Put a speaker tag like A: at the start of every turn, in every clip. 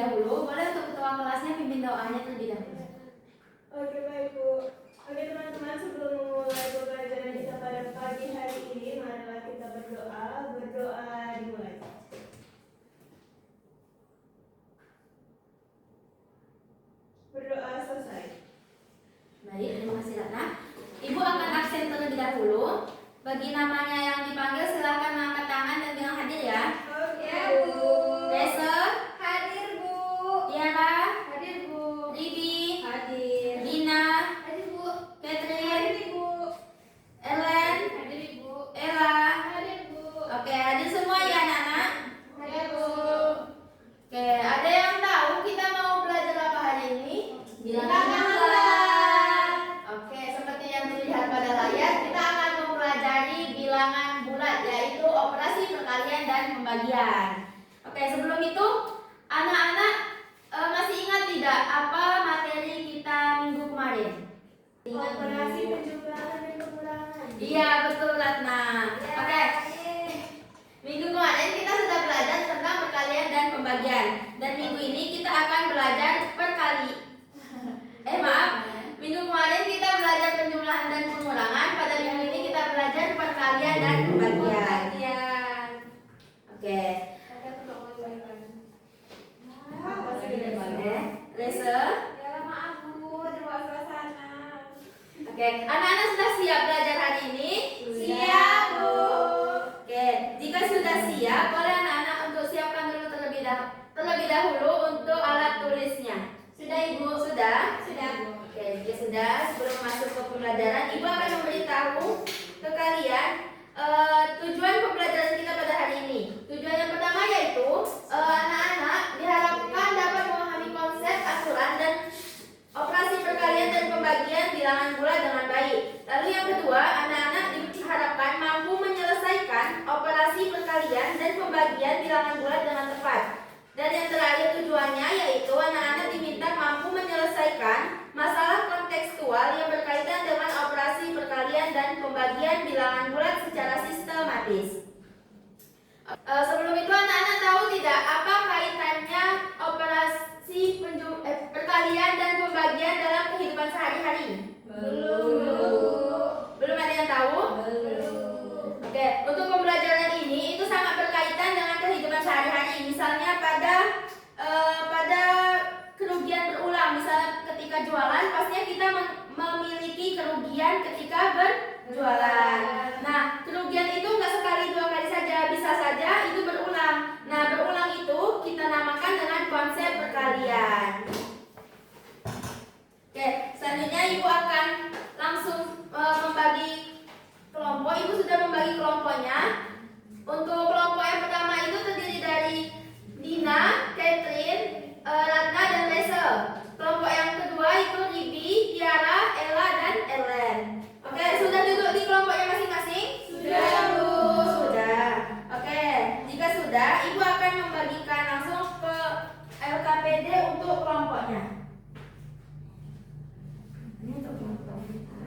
A: dahulu. Boleh untuk ketua kelasnya pimpin doanya terlebih dahulu.
B: Oke baik Bu. Oke teman-teman, sebelum memulai pembelajaran kita pada pagi hari ini, marilah kita berdoa. Berdoa dimulai. Berdoa selesai.
A: Baik, terima kasih Ratna. Ibu akan absen terlebih dahulu. Bagi namanya yang dipanggil silahkan mengangkat tangan dan bilang hadir ya.
B: Oke Bu.
A: Resa,
B: Hadir Bu.
A: Tiara,
B: Hadir Bu.
A: Ribi,
B: Hadir.
A: Dina,
B: Hadir Bu.
A: Catherine,
B: Hadir Bu.
A: Ellen,
B: Hadir Bu.
A: Ella.
B: Hadir Bu.
A: Oke, hadir semua ya anak-anak.
B: Hadir Bu.
A: Oke, ada yang tahu kita mau belajar apa hari ini?
B: Bilangan
A: bulat. Oke, seperti yang dilihat pada layar, kita akan mempelajari bilangan bulat, yaitu operasi perkalian dan pembagian. Oke, sebelum itu, anak-anak masih ingat tidak apa materi kita minggu kemarin?
B: Operasi penjumlahan dan pengurangan.
A: Iya, betul Ratna. Oke, minggu kemarin kita sudah belajar tentang perkalian dan pembagian. Dan minggu ini kita akan belajar minggu kemarin kita belajar penjumlahan dan pengurangan. Pada minggu ini kita belajar perkalian dan pembagian. Oke. Lesa. Oke, anak-anak sudah siap belajar hari ini?
B: Siap, Bu.
A: Oke, jika sudah siap, boleh anak-anak untuk siapkan dulu terlebih dahulu untuk alat tulisnya. Sudah Ibu? Sudah?
B: Sudah.
A: Oke, jika sudah, sebelum masuk ke pembelajaran, Ibu akan memberitahu ke kalian tujuan pembelajaran kita pada hari ini. Tujuan yang pertama yaitu anak-anak diharapkan dapat memahami konsep, aturan, dan operasi perkalian dan pembagian bilangan bulat dengan baik. Lalu yang kedua, anak-anak diharapkan mampu menyelesaikan operasi perkalian dan pembagian bilangan bulat dengan tepat. Dan yang terakhir tujuannya yaitu anak-anak diminta mampu menyelesaikan masalah kontekstual yang berkaitan dengan operasi perkalian dan pembagian bilangan bulat secara sistematis. Sebelum itu anak-anak tahu tidak apa kaitannya operasi perkalian dan pembagian dalam kehidupan sehari-hari? Belum ada yang tahu? Oke, untuk pembelajaran ini itu sangat berkaitan dengan kehidupan sehari-hari. Misalnya pada kerugian berulang, misalnya ketika jualan, pastinya kita memiliki kerugian ketika berjualan. Nah, kerugian itu nggak sekali dua kali saja, bisa saja itu berulang. Nah, berulang itu kita namakan dengan konsep perkalian. Oke, selanjutnya Ibu akan langsung membagi kelompok. Ibu sudah membagi kelompoknya. Untuk kelompok yang pertama itu terdiri dari Dina, Catherine, Ratna, dan Resa. Kelompok yang kedua itu Ribi, Tiara, Ella, dan Ellen. Oke, sudah duduk di kelompoknya masing-masing?
B: Sudah, Bu.
A: Sudah. Oke, jika sudah, Ibu akan membagikan langsung ke LKPD untuk kelompoknya. Ini untuk kelompok kita.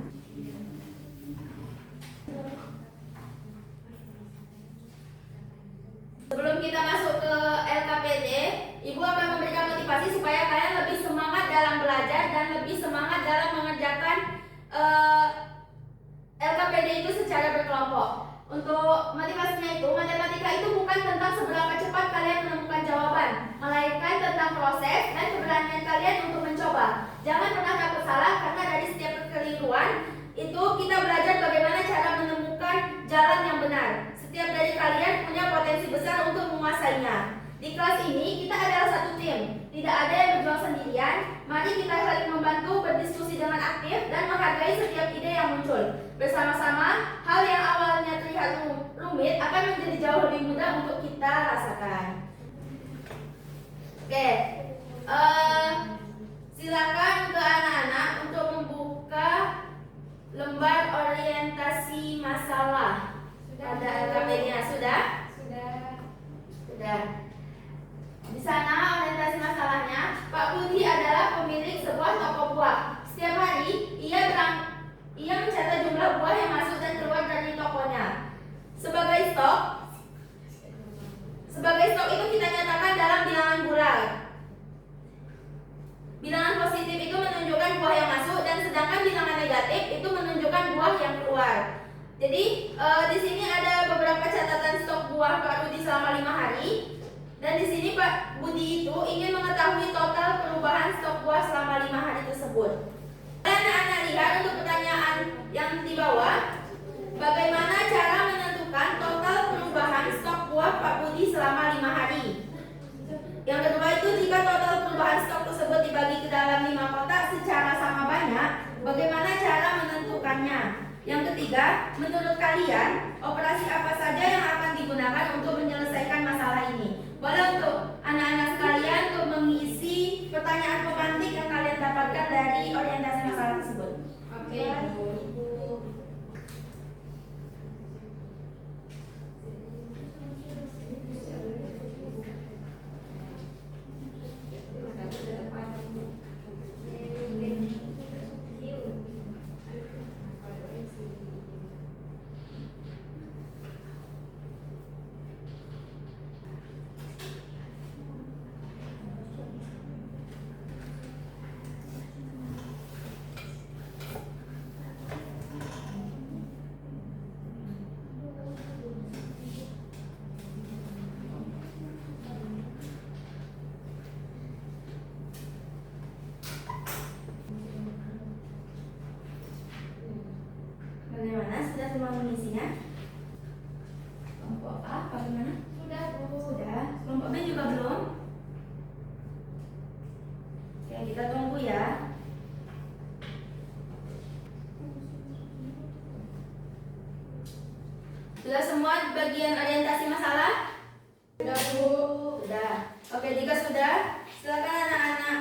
A: Sebelum kita masuk ke LKPD, Ibu akan memberikan motivasi supaya kalian lebih semangat dalam belajar dan lebih semangat dalam mengerjakan LKPD itu secara berkelompok. Untuk motivasinya itu, matematika itu bukan tentang seberapa cepat kalian menemukan jawaban, melainkan tentang proses dan keberanian kalian untuk mencoba. Jangan pernah takut salah, karena dari setiap kekeliruan itu kita belajar bagaimana cara menemukan jalan yang benar. Setiap dari kalian punya potensi besar untuk menguasainya. Di kelas ini kita adalah satu tim, tidak ada yang berjuang sendirian. Mari kita saling membantu, berdiskusi dengan aktif, dan menghargai setiap ide yang muncul. Bersama-sama, hal yang awalnya terlihat rumit akan menjadi jauh lebih mudah untuk kita rasakan. Oke, silakan untuk anak-anak untuk membuka lembar orientasi masalah. Pada LKP-nya sudah? Sudah. Di sana orientasi masalahnya, Pak Budi adalah pemilik sebuah toko buah. Setiap hari ia mencatat jumlah buah yang masuk dan keluar dari tokonya. Sebagai stok itu kita nyatakan dalam bilangan bulat. Di sini ada beberapa catatan stok buah Pak Budi selama 5 hari. Dan di sini Pak Budi itu ingin mengetahui total perubahan stok buah selama 5 hari tersebut. Anak-anak lihat untuk pertanyaan yang di bawah. Bagaimana cara menentukan total perubahan stok buah Pak Budi selama 5 hari? Yang kedua itu jika total perubahan stok tersebut dibagi ke dalam 5 kotak secara sama banyak, bagaimana cara menentukannya? Yang ketiga, menurut kalian operasi apa saja yang akan digunakan untuk menyelesaikan masalah ini? Boleh untuk anak-anak sekalian untuk mengisi pertanyaan pemantik yang kalian dapatkan dari orientasi masalah tersebut. Oke. Bagaimana? Sudah semua mengisinya? Kelompok A bagaimana?
B: Sudah, Bu.
A: Sudah. Kelompok B juga belum? Ya, kita tunggu ya. Sudah semua bagian orientasi masalah?
B: Sudah, Bu.
A: Sudah. Oke, jika sudah, silakan anak-anak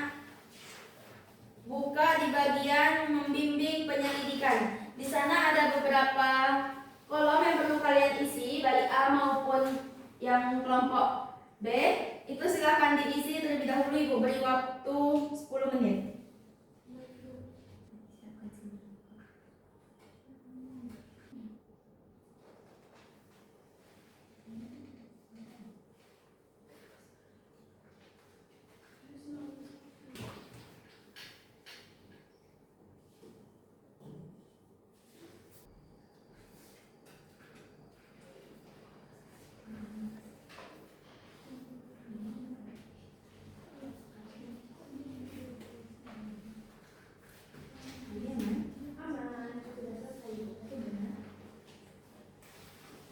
A: buka di bagian membimbing penyelidikan. Di sana ada beberapa kolom yang perlu kalian isi, baik A maupun yang kelompok B. Itu silakan diisi terlebih dahulu, Ibu. Beri waktu 10 menit.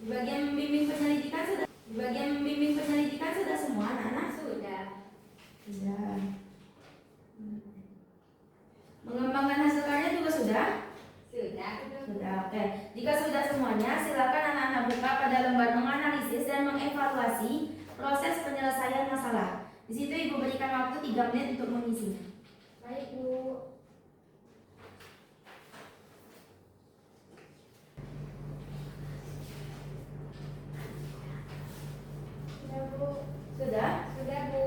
A: Di bagian membimbing penyelidikan sudah semua anak-anak?
B: Sudah.
A: Sudah. Mengembangkan hasil karya juga sudah?
B: Sudah.
A: Sudah, oke. Jika sudah semuanya, silakan anak-anak buka pada lembar menganalisis dan mengevaluasi proses penyelesaian masalah. Di situ Ibu berikan waktu 3 menit untuk mengisinya.
B: Baik, Bu. Sudah, Bu.
A: Sudah?
B: Sudah, Bu.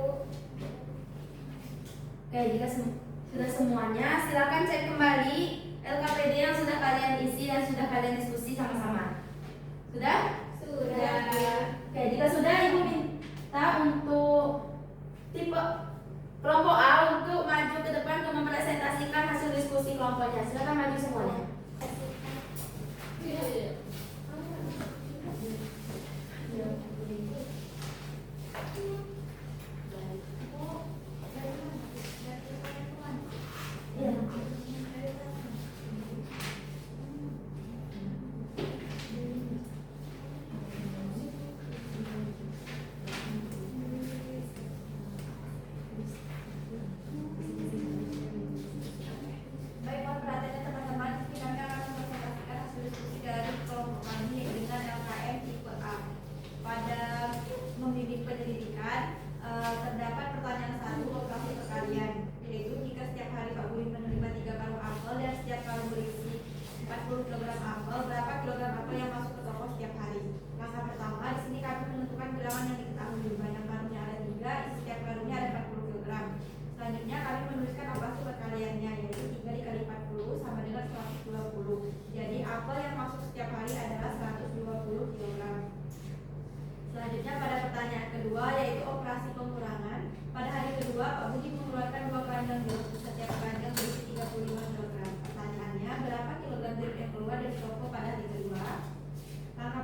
A: Oke, jika sudah semuanya, silakan cek kembali LKPD yang sudah kalian isi dan sudah kalian diskusi sama-sama. Sudah?
B: Sudah.
A: Oke, jika sudah, Ibu minta untuk tipe kelompok A untuk maju ke depan untuk mempresentasikan hasil diskusi kelompoknya. Silakan maju semuanya.
C: Baik, mohon perhatiannya teman-teman. Kami akan mempresentasikan hasil diskusi dari kelompok kami dengan LKM tipe A. Pada membimbing penyelidikan, terdapat pertanyaan 1 operasi perkalian, yaitu jika setiap hari Pak Budi menerima 3 karung apel dan setiap karung berisi 40 kg apel, berapa kilogram apel yang masuk ke toko setiap hari? Langkah pertama, di sini kami menentukan bilangan yang diketahui. Banyak karungnya ada 3, isi setiap karungnya ada 40 kg. Selanjutnya kami menuliskan operasi perkaliannya, yaitu 3 dikali 40 sama dengan 120. Jadi apel yang masuk setiap hari adalah 120 kg. Selanjutnya pada pertanyaan kedua, yaitu operasi pengurangan. Pada hari kedua, Pak Budi mengeluarkan 2 keranjang jeruk, setiap keranjang berisi 35 kg. Pertanyaannya, berapa kilogram jeruk yang keluar dari toko pada hari kedua? Langkah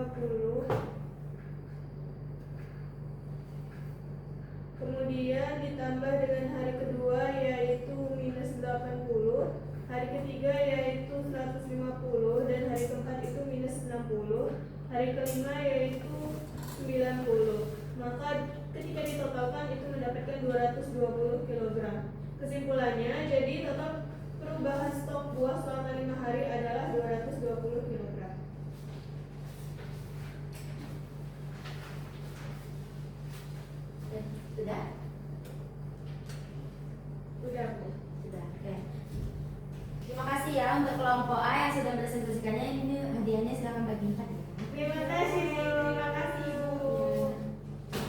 B: 50. Kemudian ditambah dengan hari kedua yaitu minus 80, hari ketiga yaitu 150, dan hari keempat itu minus 60, hari kelima yaitu 90. Maka ketika ditotalkan itu mendapatkan 220 kg. Kesimpulannya, jadi total perubahan stok buah selama 5 hari adalah 220 kg.
A: Sudah?
B: Udah, Bu.
A: Sudah, oke. Terima kasih ya untuk kelompok A yang sudah presentasikannya. Ini hadiahnya silakan bagi 4 ya.
B: Terima kasih, Bu. Terima kasih, Bu.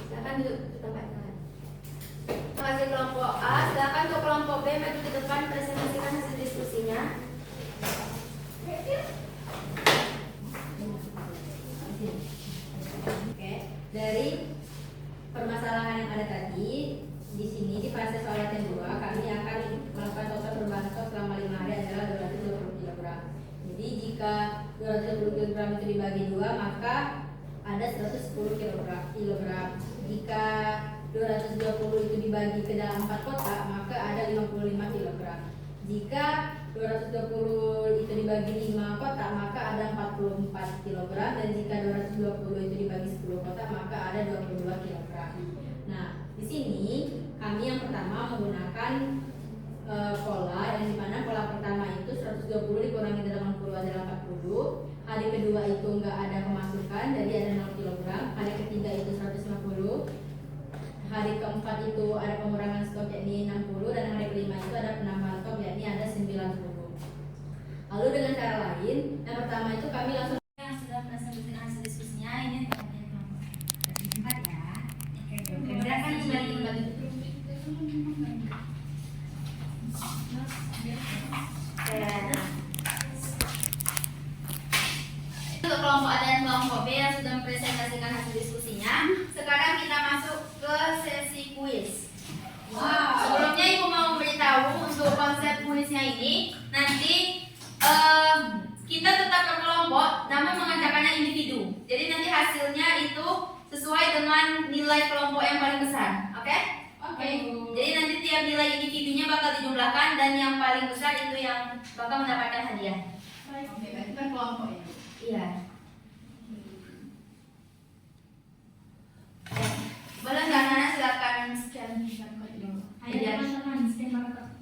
A: Silakan duduk ke tempatnya. Terima kasih kelompok A. Silakan untuk kelompok B maju ke depan presentasikan hasil diskusinya. Oke, dari permasalahan yang ada tadi, di sini di fase soal latihan 2 kami akan melakukan total perubahan stok selama 5 hari adalah 220 kg. Jadi jika 220 kg itu dibagi 2 maka ada 110 kg. Jika 220 itu dibagi ke dalam 4 kotak maka ada 55 kg. Jika 220 itu dibagi 5 kotak maka ada 44 kg, dan jika 220 itu dibagi 10 kotak maka ada 22 kg. Nah, di sini kami yang pertama menggunakan pola yang dimana pola pertama itu 120 dikurangi 80 adalah 40. Hari kedua itu enggak ada pemasukan, jadi ada 0 kg. Hari ketiga itu 150. Hari keempat itu ada pengurangan stok yakni 60, dan hari kelima itu ada penambahan stok yakni ada 90. Lalu dengan cara lain, yang pertama itu kami langsung yang sudah presentasikan hasil diskusinya ini terkait kelompok 4 ya. Silakan kembali untuk kelompok A dan kelompok B yang sudah mempresentasikan hasil diskusinya, sekarang kita masuk ke sesi kuis. Sebelumnya Ibu mau memberitahu untuk konsep kuisnya ini, nanti kita tetap berkelompok namun mengerjakannya individu. Jadi nanti hasilnya itu sesuai dengan nilai kelompok yang paling besar. Oke? Oke. Jadi nanti tiap nilai individunya bakal dijumlahkan dan yang paling besar itu yang bakal mendapatkan hadiah.
C: Oke, berarti per kelompok ya?
A: Iya. Boleh nggak Nana silakan scan barcode dulu.
C: Ayo teman-teman, scan barcode.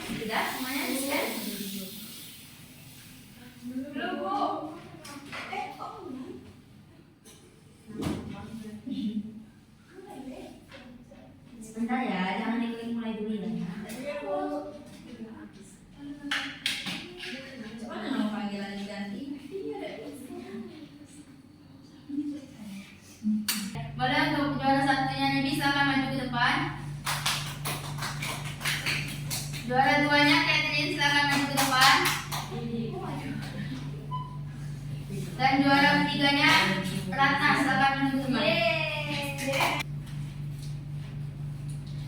A: Sudah semuanya di scan?
C: Belum, Bu.
A: Sebentar ya, jangan diklik mulai dulu ya. Coba nama panggilan diganti. Boleh untuk juara satunya nih silakan maju ke depan. Juara duanya Catherine silakan maju ke depan. Dan juara ketiganya Ratna silakan maju ke depan.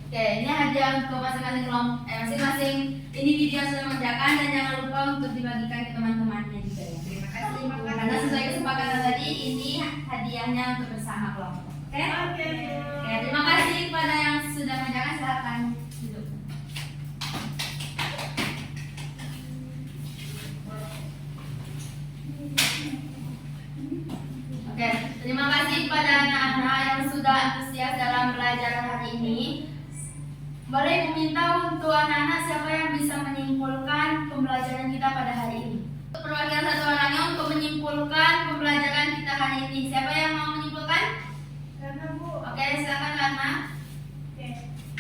A: Oke, ini hadiah untuk masing-masing kelompok, masing-masing individu yang sudah mengerjakan, dan jangan lupa untuk dibagikan ke teman-temannya juga ya. Terima kasih. Karena sesuai kesepakatan tadi, ini hadiahnya untuk bersama kelompok. Oke?
B: Oke.
A: Oke, terima kasih kepada yang sudah mengerjakan. Silakan duduk. Oke, terima kasih kepada anak-anak yang sudah antusias dalam pelajaran hari ini. Boleh meminta untuk anak-anak siapa yang bisa menyimpulkan pembelajaran kita pada hari ini. Untuk perwakilan satu orangnya untuk menyimpulkan pembelajaran kita hari ini. Siapa yang mau menyimpulkan?
B: Karena, Bu.
A: Oke, silakan Ratna.
B: Oke.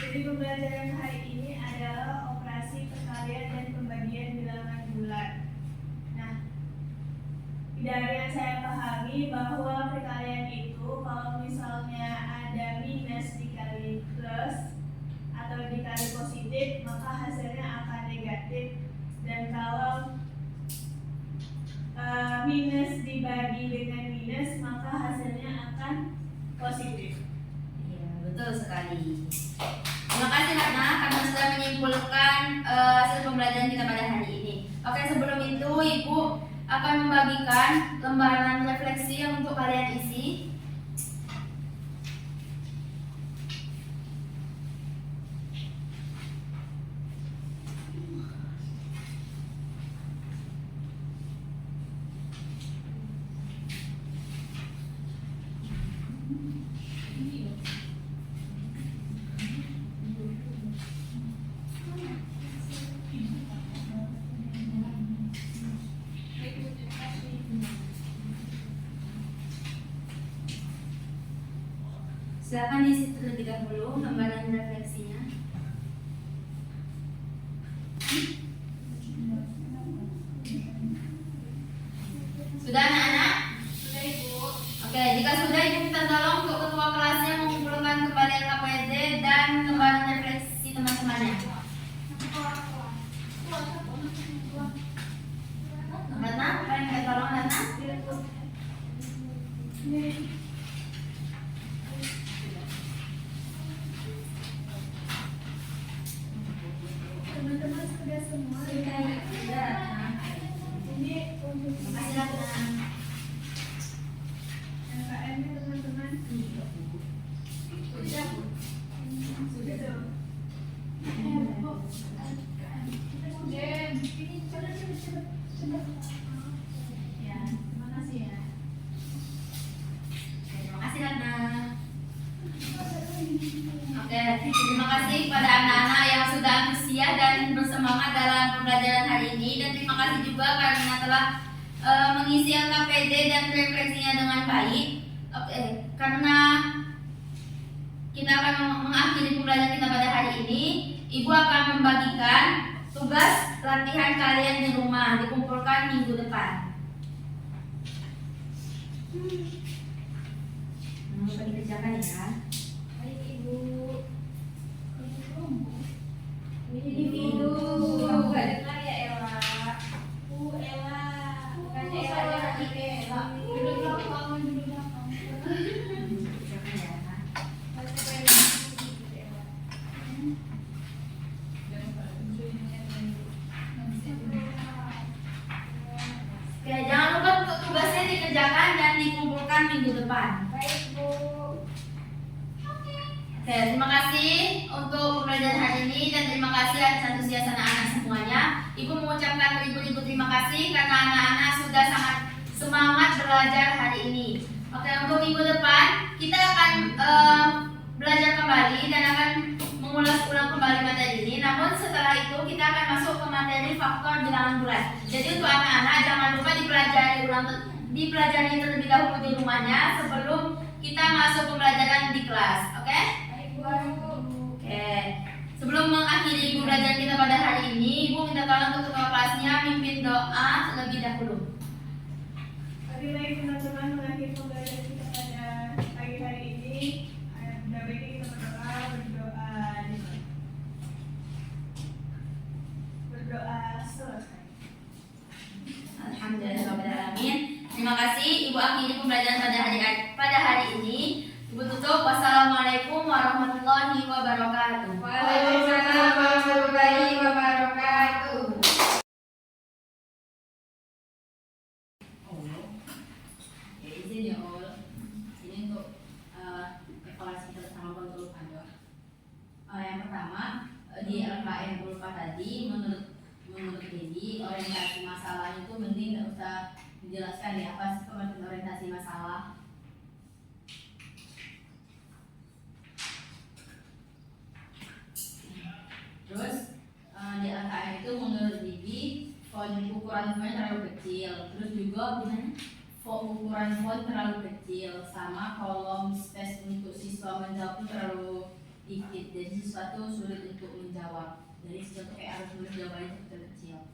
B: Jadi pembelajaran hari ini adalah operasi perkalian dan pembagian bilangan bulat. Nah, dari yang saya pahami bahwa perkalian itu kalau misalnya ada minus dikali plus atau dikali positif maka hasilnya akan negatif, dan kalau minus dibagi dengan minus maka hasilnya akan positif.
A: Iya, Betul sekali. Terima kasih Ratna karena sudah menyimpulkan hasil pembelajaran kita pada hari ini. Oke, sebelum itu Ibu akan membagikan lembaran refleksi yang untuk kalian isi. Silakan diisi terlebih dahulu lembaran refleksinya. Sudah anak-anak?
C: Sudah Ibu.
A: Oke, jika sudah Ibu minta tolong untuk ketua kelasnya mengumpulkan kembali LKPD dan lembaran refleksi teman-temannya. Ratna, kalian minta tolong Ratna?
B: Teman-teman sudah semua.
A: Sudah Ratna.
B: Ini untuk
A: Terima kasih Ratna.
B: LKM-nya teman-teman.
A: Sudah.
B: Sudah dong.
C: Ya, terima kasih ya.
A: Terima kasih Ratna. Oke, terima kasih kepada anak-anak yang sudah antusias dan bersemangat dalam pembelajaran hari ini, dan terima kasih juga karena telah mengisi LKPD dan refleksinya dengan baik. Oke, karena kita akan mengakhiri pembelajaran kita pada hari ini, Ibu akan membagikan tugas latihan kalian di rumah dikumpulkan minggu depan. Lupa dikerjakan ya.
C: Baik Ibu.
A: Individu.
C: Aku gak dengar ya Ella. Ella. Bukan Ella, jangan Ike Ella. Duduk belakang, duduk belakang.
A: Kerjakan ya.
C: Baca baik Ella.
A: Oke, jangan lupa untuk tugasnya dikerjakan dan dikumpulkan minggu depan.
C: Baik Bu.
A: Oke, terima kasih untuk pembelajaran hari ini dan terima kasih atas antusias anak-anak semuanya. Ibu mengucapkan beribu-ribu terima kasih karena anak-anak sudah sangat semangat belajar hari ini. Oke, untuk minggu depan kita akan belajar kembali dan akan mengulas ulang kembali materi ini. Namun setelah itu kita akan masuk ke materi faktor bilangan bulan. Jadi untuk anak-anak jangan lupa dipelajari terlebih dahulu di rumahnya sebelum kita masuk pembelajaran di kelas. Oke?
C: Baik Bu.
A: Oke. Sebelum mengakhiri pembelajaran kita pada hari ini, Ibu minta tolong untuk ketua kelasnya mimpin doa terlebih dahulu.
B: Mari baik teman-teman mengakhiri pembelajaran kita pada pagi hari ini. Sudah baiknya kita berdoa selesai.
A: Alhamdulillahirobbilalamin. Terima kasih Ibu akhiri pembelajaran pada hari ini. Ibu tutup. Wassalamualaikum warahmatullahi wabarakatuh.
C: Waalaikumsalam warahmatullahi wabarakatuh.
D: Ya izin ya Ol, ini untuk evaluasi kita bersama untuk Anda. Yang pertama di LKM Ulfa tadi, menurut Dedi orientasi masalah itu mending nggak usah dijelaskan ya apa sih pengertian orientasi masalah. Terus di LKM itu menurut Dedi ukuran fontnya terlalu kecil, terus juga ukuran font terlalu kecil, sama kolom space untuk siswa menjawab itu terlalu dikit, jadi siswa tuh sulit untuk menjawab. Jadi siswa tuh kayak harus nulis jawabannya kecil-kecil.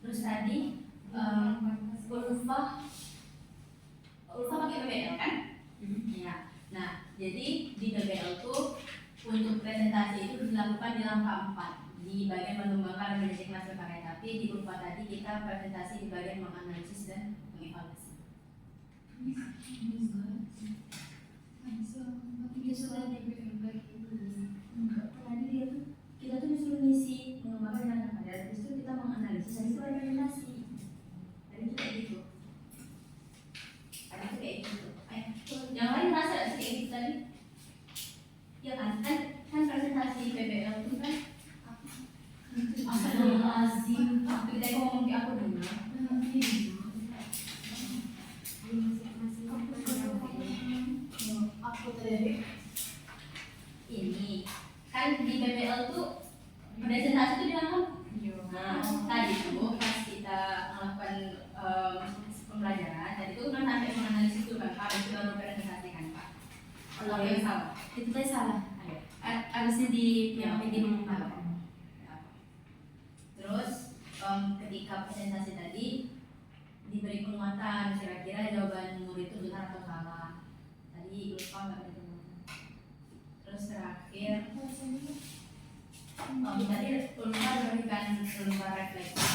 D: Terus tadi Ulfa pakai PBL kan? Ya. Nah, jadi di PBL tuh untuk presentasi itu dilakukan di langkah 4. di bagian mengembangkan dan manajemen hasil karya, tapi di ULPA tadi kita presentasi di bagian menganalisis dan mengevaluasi. Tadi dia tuh kita tuh disuruh ngisi mengembangkan dan karya, habis itu kita menganalisis, habis itu ada presentasi. Tadi itu kayak gitu. Tadi itu kayak gitu. Yang lain merasa nggak sih kayak gitu tadi? Ya kan presentasi PBL itu kan Astagfirullahaladzim, kita ngomong ke aku dulu.
C: Aku tadi
D: Ini kan di PBL tuh presentasi itu bilang apa? Nah, tadi tuh pas kita melakukan pembelajaran, tadi tuh kan sampai menganalisis tuh kan Pak, itu baru presentasi kan Pak. Kalau yang salah,
A: Itu tadi salah.
D: ada.
A: Harusnya di yang mengembangkan.
D: Terus ketika presentasi tadi diberi penguatan, kira-kira jawaban murid itu benar atau salah. Tadi lupa nggak ada penguatan. Terus terakhir tadi lupa memberikan lembar refleksi.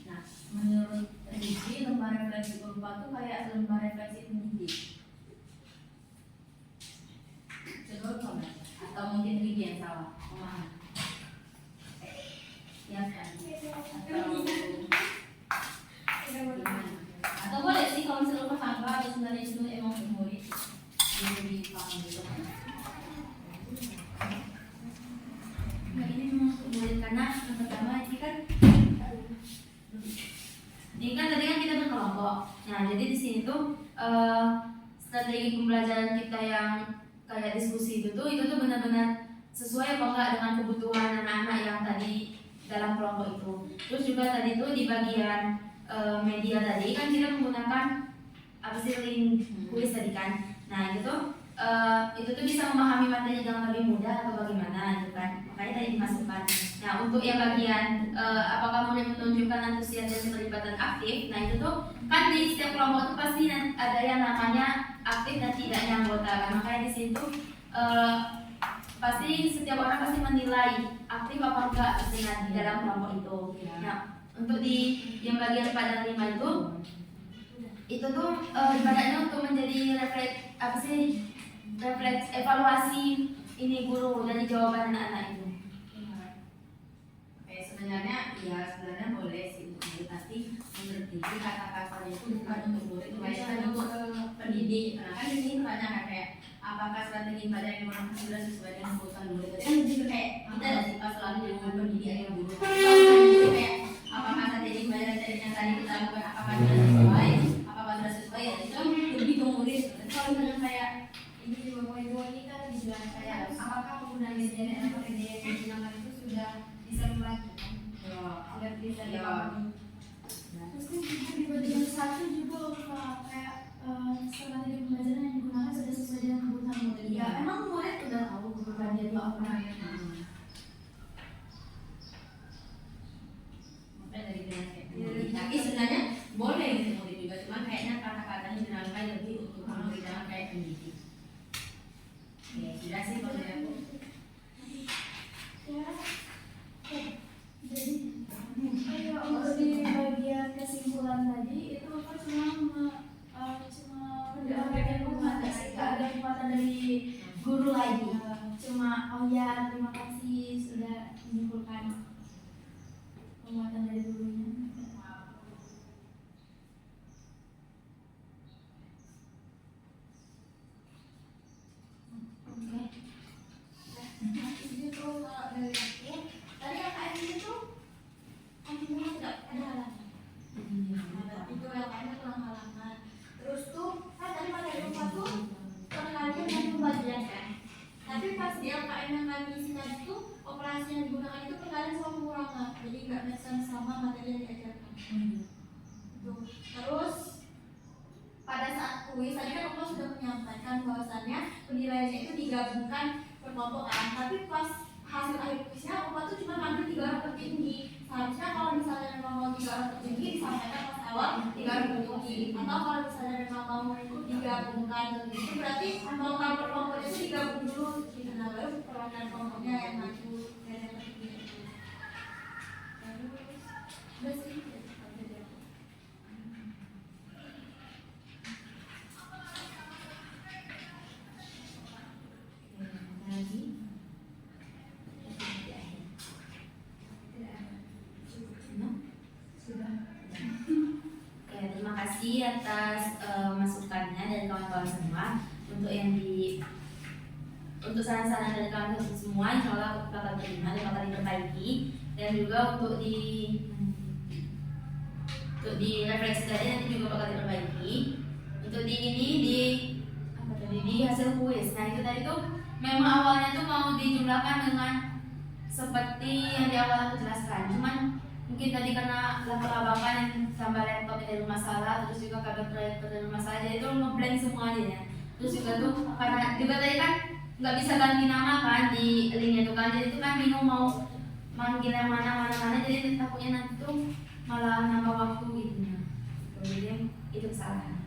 D: Nah, menurut Rigi lembar refleksi lupa tuh kayak lembar refleksi pendidik. Coba kamu atau mungkin Rigi yang salah pemahaman. Ya kan? Atau boleh sih kalau misalnya lupa sampah atau sebenarnya itu emang murid jadi paham gitu.
A: Nah, ini memang untuk murid karena yang pertama ini kan tadi kan kita berkelompok. Nah, jadi di sini tuh strategi pembelajaran kita yang kayak diskusi itu tuh benar-benar sesuai apa enggak dengan kebutuhan anak-anak yang tadi dalam kelompok itu. Terus juga tadi tuh di bagian media tadi kan kita menggunakan apa sih link kuis tadi kan. Nah itu tuh bisa memahami materi dengan lebih mudah atau bagaimana gitu kan. Makanya tadi dimasukkan. Nah untuk yang bagian apakah mulai menunjukkan antusias dan keterlibatan aktif. Nah itu tuh kan di setiap kelompok tuh pasti ada yang namanya aktif dan tidaknya anggota kan. Makanya di situ pasti setiap orang pasti menilai aktif apa enggak di dalam kelompok itu. Nah, untuk di yang bagian 4 dan 5 itu tuh ibaratnya untuk menjadi refleks evaluasi ini guru dari jawaban anak-anak itu.
D: Oke, sebenarnya boleh sih untuk murid, tapi menurut Diki kata kasarnya itu bukan untuk murid, melainkan untuk pendidik. Nah kan di sini pertanyaan kayak apakah strategi belajar yang orang sudah sesuai dengan kebutuhan murid? Kan jadi kayak kita ada sih pas selalu dengan pendidik yang guru. Jadi kayak apakah strategi belajar yang tadi kita lakukan apakah sudah sesuai? Apakah sudah sesuai? Ya itu lebih ke murid. Kalau misalnya kayak
C: ini juga poin ini kan dibilang kayak apakah penggunaan media atau media yang digunakan itu sudah bisa membantu agar bisa dipahami.
A: Terus kan di bagian 1 juga kayak strategi pembelajaran yang digunakan sudah sesuai dengan kebutuhan murid. Ya, emang murid udah tahu kebutuhan dia itu apa ya?
D: Makanya dari bilang kayak pendidik. Tapi sebenarnya boleh gitu murid juga, cuman kayaknya kata-katanya dirangkai lebih untuk murid, jangan kayak pendidik. Ya sudah sih kalau dari aku.
A: Jadi untuk di bagian kesimpulan tadi itu apa cuma bagian rekomendasi ada kekuatan dari guru lagi. Cuma terima kasih sudah menyimpulkan penguatan dari gurunya.
C: Jadi tuh kalau dari aku tadi LKM itu artinya tidak ada halangan. Itu LKM kurang halangan. Terus tuh kan tadi materi UPA tuh penilaian dan pembelajaran kan. Tapi pas di LKM yang kami isi tadi tuh operasi yang digunakan itu penilaian sama pengurangan. Jadi nggak sama materi yang diajarkan. Tuh. Terus pada saat kuis tadi kan Opa sudah menyampaikan bahwasannya penilaiannya itu digabungkan berkelompok kan, tapi pas hasil akhir kuisnya Opa tuh cuma ngambil 3 orang tertinggi. Seharusnya kalau misalnya memang mau 3 orang tertinggi disampaikan pas awal 3 orang tertinggi, atau kalau misalnya memang mau digabungkan itu berarti mau kelompoknya itu digabung dulu gitu, nah baru perwakilan kelompoknya yang maju dari yang tertinggi.
D: atas masukannya dari kawan-kawan semua. Untuk saran-saran dari kawan-kawan semua, insya Allah bakal terima dan bakal diperbaiki, dan juga untuk direfleksi tadi nanti juga bakal diperbaiki. Untuk di hasil kuis. Nah itu tadi tuh memang awalnya tuh mau dijumlahkan dengan seperti yang di awal aku jelaskan, cuman mungkin tadi karena laba-labakan yang tambah laptop ada masalah, terus juga kabel proyektor ada masalah, jadi itu ngeblank semua aja ya. Terus juga tuh karena juga tadi kan nggak bisa ganti nama kan di linknya tuh kan, jadi itu kan bingung mau manggil yang mana, jadi takutnya nanti tuh malah nambah waktu gitu. Jadi itu kesalahan.